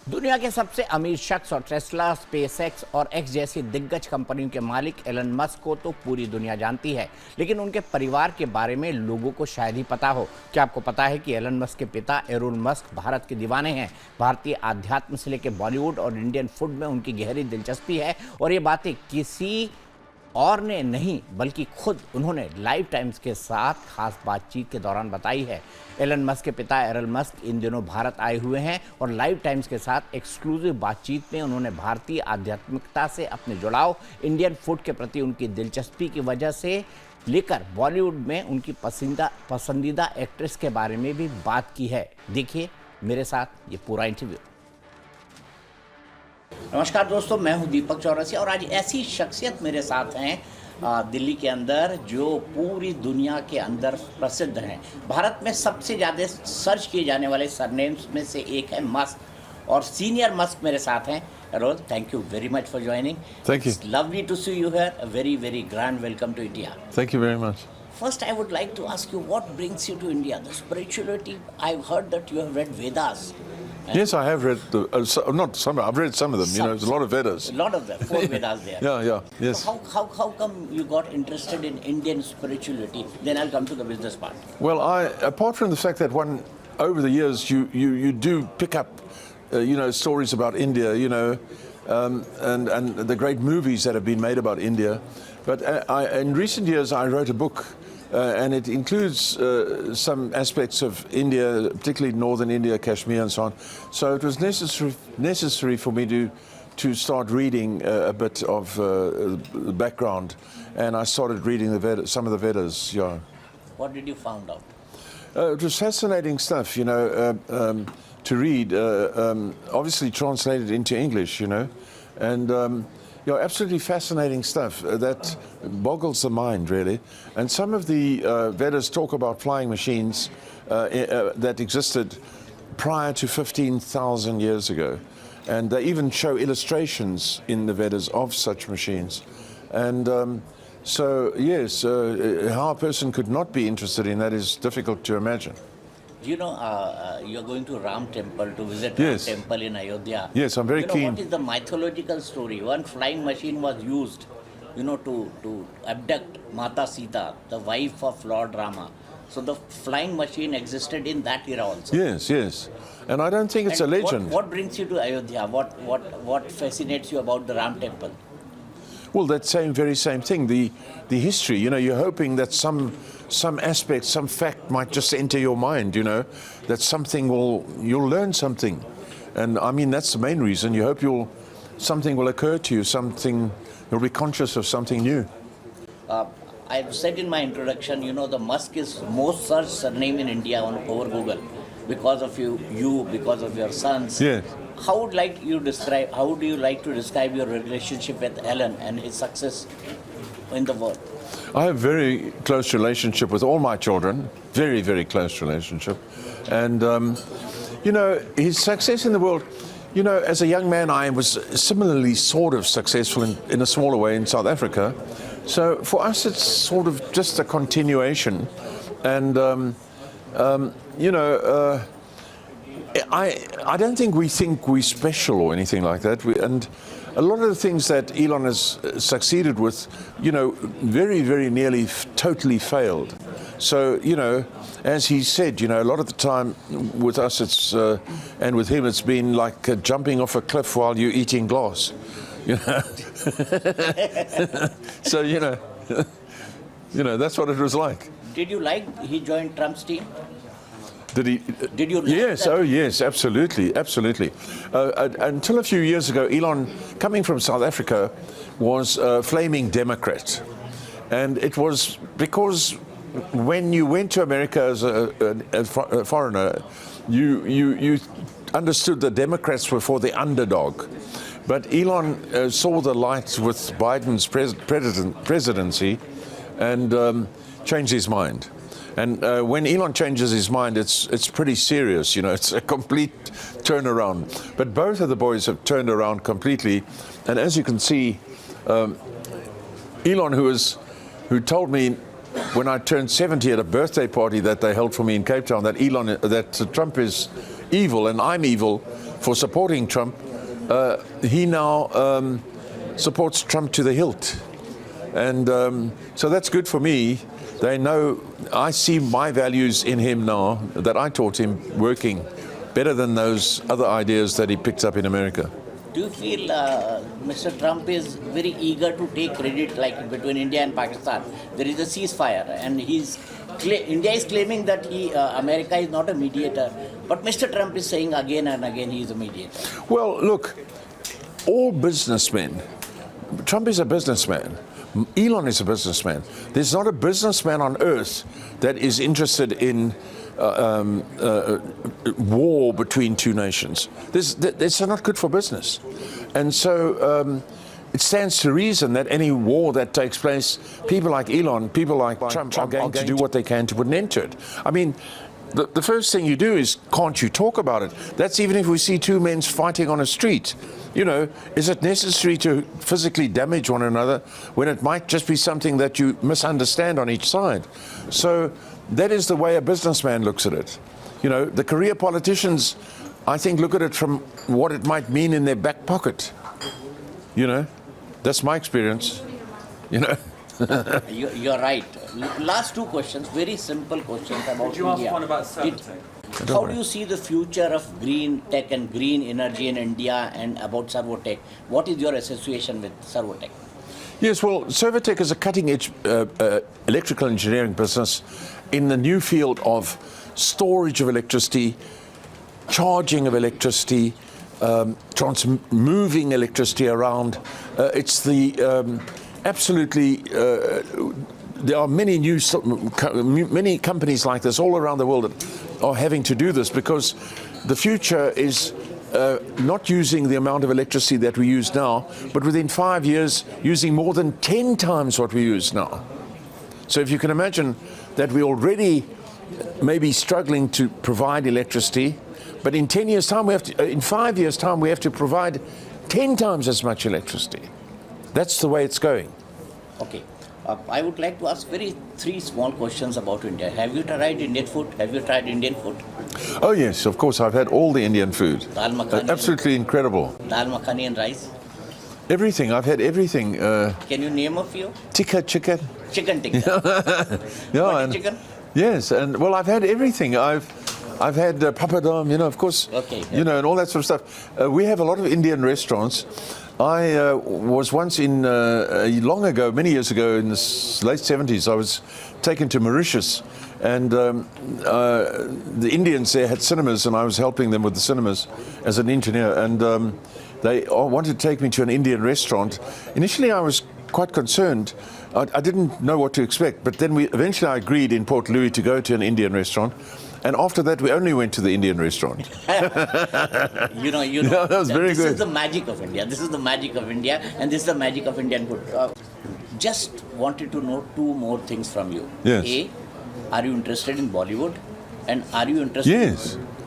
दुनिया के सबसे अमीर शख्स और टेस्ला, स्पेसएक्स और एक्स जैसी दिग्गज कंपनियों के मालिक एलन मस्क को तो पूरी दुनिया जानती है, लेकिन उनके परिवार के बारे में लोगों को शायद ही पता हो। क्या आपको पता है कि एलन मस्क के पिता एरोल मस्क भारत के दीवाने हैं? भारतीय आध्यात्म से लेकर बॉलीवुड और इंडियन फूड में उनकी गहरी दिलचस्पी है और ये बातें किसी और ने नहीं बल्कि खुद उन्होंने लाइव टाइम्स के साथ खास बातचीत के दौरान बताई है। एलन मस्क के पिता एरल मस्क इन दिनों भारत आए हुए हैं और लाइव टाइम्स के साथ एक्सक्लूसिव बातचीत में उन्होंने भारतीय आध्यात्मिकता से अपने जुड़ाव, इंडियन फूड के प्रति उनकी दिलचस्पी की वजह से लेकर बॉलीवुड में उनकी पसंदीदा एक्ट्रेस के बारे में भी बात की है। देखिए मेरे साथ ये पूरा इंटरव्यू। नमस्कार दोस्तों, मैं हूं दीपक चौरसिया और आज ऐसी शख्सियत मेरे साथ हैं दिल्ली के अंदर जो पूरी दुनिया के अंदर प्रसिद्ध हैं। भारत में सबसे ज़्यादा सर्च किए जाने वाले सरनेम्स में से एक है मस्क और सीनियर मस्क मेरे साथ हैं। Errol, thank you very much for joining. Thank you. It's lovely to see you here. A very, very grand welcome to India. Thank you very much. First, I would like to ask you, what brings you to India? The spirituality. I've heard that you have read Vedas. Yes, I have read not some. I've read some of them. There's a lot of Vedas. A lot of them. 4 Vedas there. Yeah, yes. So how come you got interested in Indian spirituality? Then I'll come to the business part. Well, apart from the fact that over the years you do pick up, stories about India, and the great movies that have been made about India, but in recent years I wrote a book. And it includes some aspects of India, particularly northern India, Kashmir and so on. So it was necessary for me to start reading a bit of the background, and I started reading some of the Vedas. Yeah. What did you find out? It was fascinating stuff, to read. Obviously translated into English, and. Absolutely fascinating stuff that boggles the mind, really. And some of the Vedas talk about flying machines that existed prior to 15,000 years ago. And they even show illustrations in the Vedas of such machines. And so, yes, how a person could not be interested in that is difficult to imagine. You're going to Ram Temple to visit Yes. Ram Temple in Ayodhya. Yes, I'm very keen. What is the mythological story? One flying machine was used, to abduct Mata Sita, the wife of Lord Rama. So the flying machine existed in that era also. Yes. And I don't think it's a legend. What brings you to Ayodhya? What fascinates you about the Ram Temple? Well, that very same thing, the history, you're hoping that some aspect, some fact might just enter your mind, that you'll learn something. And I mean, that's the main reason. You hope something will occur to you, you'll be conscious of something new. I've said in my introduction, the Musk is most searched surname in India over Google because of you, because of your sons. Yes. How do you like to describe your relationship with Elon and his success in the world? I have a very close relationship with all my children, very, very close relationship. And, his success in the world, as a young man, I was similarly sort of successful in a smaller way in South Africa. So for us, it's sort of just a continuation. And, I don't think we're special or anything like that. And a lot of the things that Elon has succeeded with, very, very nearly totally failed. So, as he said, a lot of the time with us, and with him, it's been like jumping off a cliff while you're eating glass. So, that's what it was like. Did you like he joined Trump's team? Did he? Did you? Yes. Oh, yes. Absolutely. Until a few years ago, Elon, coming from South Africa, was a flaming Democrat, and it was because when you went to America as a foreigner, you understood the Democrats were for the underdog, but Elon saw the light with Biden's presidency, and changed his mind. And when Elon changes his mind, it's pretty serious, it's a complete turnaround. But both of the boys have turned around completely. And as you can see, Elon, who told me when I turned 70 at a birthday party that they held for me in Cape Town, that Trump is evil and I'm evil, for supporting Trump, he now supports Trump to the hilt. And so that's good for me. They know I see my values in him now that I taught him working better than those other ideas that he picked up in America. Do you feel Mr. Trump is very eager to take credit, like between India and Pakistan? There is a ceasefire, and India is claiming that America is not a mediator. But Mr. Trump is saying again and again he is a mediator. Well, look, all businessmen, Trump is a businessman. Elon is a businessman. There's not a businessman on earth that is interested in war between two nations. This is not good for business. And so it stands to reason that any war that takes place, people like Elon, people like Trump are going to do what they can to put an end to it. I mean, the first thing you do is, can't you talk about it? That's even if we see two men fighting on a street. You know, is it necessary to physically damage one another when it might just be something that you misunderstand on each side? So that is the way a businessman looks at it. You know, the career politicians, I think, look at it from what it might mean in their back pocket. You know, that's my experience, you know. You're right. Last two questions, very simple questions about India. Would you ask one about Servotech? How do you see the future of green tech and green energy in India, and about Servotech? What is your association with Servotech? Yes, well, Servotech is a cutting-edge electrical engineering business in the new field of storage of electricity, charging of electricity, moving electricity around. It's the absolutely. There are many companies like this all around the world that are having to do this, because the future is not using the amount of electricity that we use now, but within 5 years using more than 10 times what we use now. So if you can imagine that we're already maybe struggling to provide electricity, but in 10 years' time, in 5 years' time, we have to provide 10 times as much electricity. That's the way it's going. Okay. I would like to ask three small questions about India. Have you tried Indian food? Have you tried Indian food? Oh yes, of course. I've had all the Indian food. Dal makhani. Absolutely incredible. Dal makhani and rice? Everything. I've had everything. Can you name a few? Tikka chicken. Chicken tikka. Yeah, and chicken? Yes, and well, I've had everything. I've had papadam, you know, of course. Okay. You know, and all that sort of stuff. We have a lot of Indian restaurants. I was once long ago, many years ago, in the late 70s, I was taken to Mauritius, and the Indians there had cinemas, and I was helping them with the cinemas as an engineer, and they wanted to take me to an Indian restaurant. Initially, I was quite concerned. I didn't know what to expect, but then eventually I agreed in Port Louis to go to an Indian restaurant. And after that, we only went to the Indian restaurant. you know, yeah, that was very this good. This is the magic of India. This is the magic of India, and this is the magic of Indian food. Just wanted to know two more things from you. Yes. A, are you interested in Bollywood? And are you interested in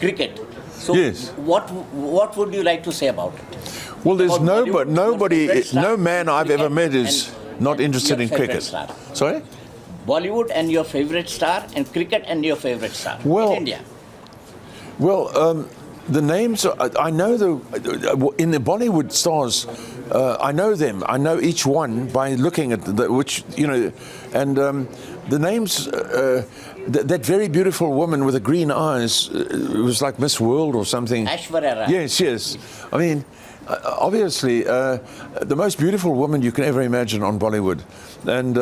cricket? So yes. What would you like to say about it? Well, there's Bollywood, no man I've ever met is not interested in cricket. Star. Sorry? Bollywood and your favorite star, and cricket and your favorite star in India. Well, the names, I know in the Bollywood stars, I know them. I know each one by looking at which, you know, and the names, that very beautiful woman with the green eyes, it was like Miss World or something. Aishwarya Rai. Yes. I mean, obviously, the most beautiful woman you can ever imagine on Bollywood. And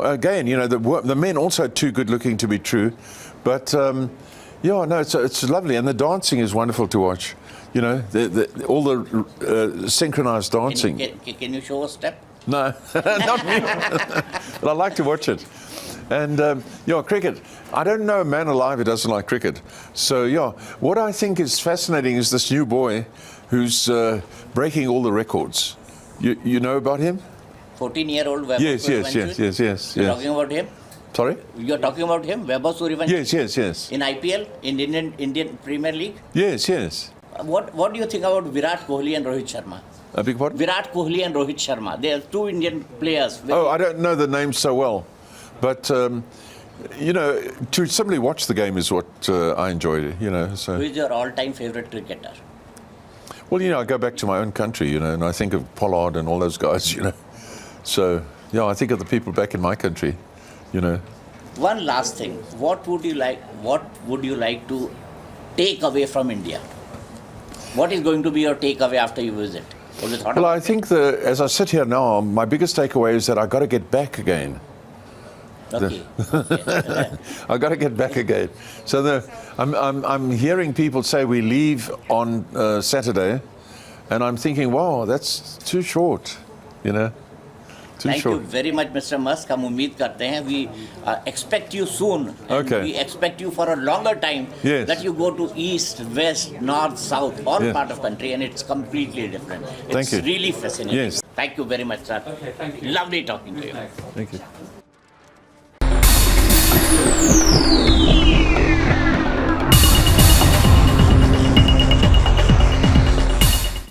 again, you know, the men also too good looking to be true. But, yeah, no, it's lovely. And the dancing is wonderful to watch. You know, all the synchronized dancing. Can you show a step? No, not me. But I like to watch it. And, yeah, cricket. I don't know a man alive who doesn't like cricket. So, yeah, what I think is fascinating is this new boy who's breaking all the records. You know about him? 14-year-old Weber. Yes. You're talking about him? Sorry? You're talking about him, Weber Suryavanshi? Yes. In IPL, in Indian Premier League? Yes. What do you think about Virat Kohli and Rohit Sharma? A big what? Virat Kohli and Rohit Sharma. They are two Indian players. Oh, I don't know the names so well. But, you know, to simply watch the game is what I enjoy, you know. So. Who is your all-time favorite cricketer? Well, I go back to my own country, and I think of Pollard and all those guys, So, yeah, I think of the people back in my country, One last thing. What would you like to take away from India? What is going to be your takeaway after you visit? Have you thought Well, about I think as I sit here now, my biggest takeaway is that I got to get back again. Okay. I got to get back again. So I'm hearing people say we leave on Saturday, and I'm thinking, wow, that's too short, Too Thank short. you very much, Mr. Musk. हम उम्मीद करते हैं we expect you soon. And Okay. We expect you for a longer time. Yes. That you go to east, west, north, south, all Yes. part of country, and it's completely different. Thank It's you. really fascinating. Yes. Thank you very much, sir. Okay, thank you. Lovely talking to you. Thank you.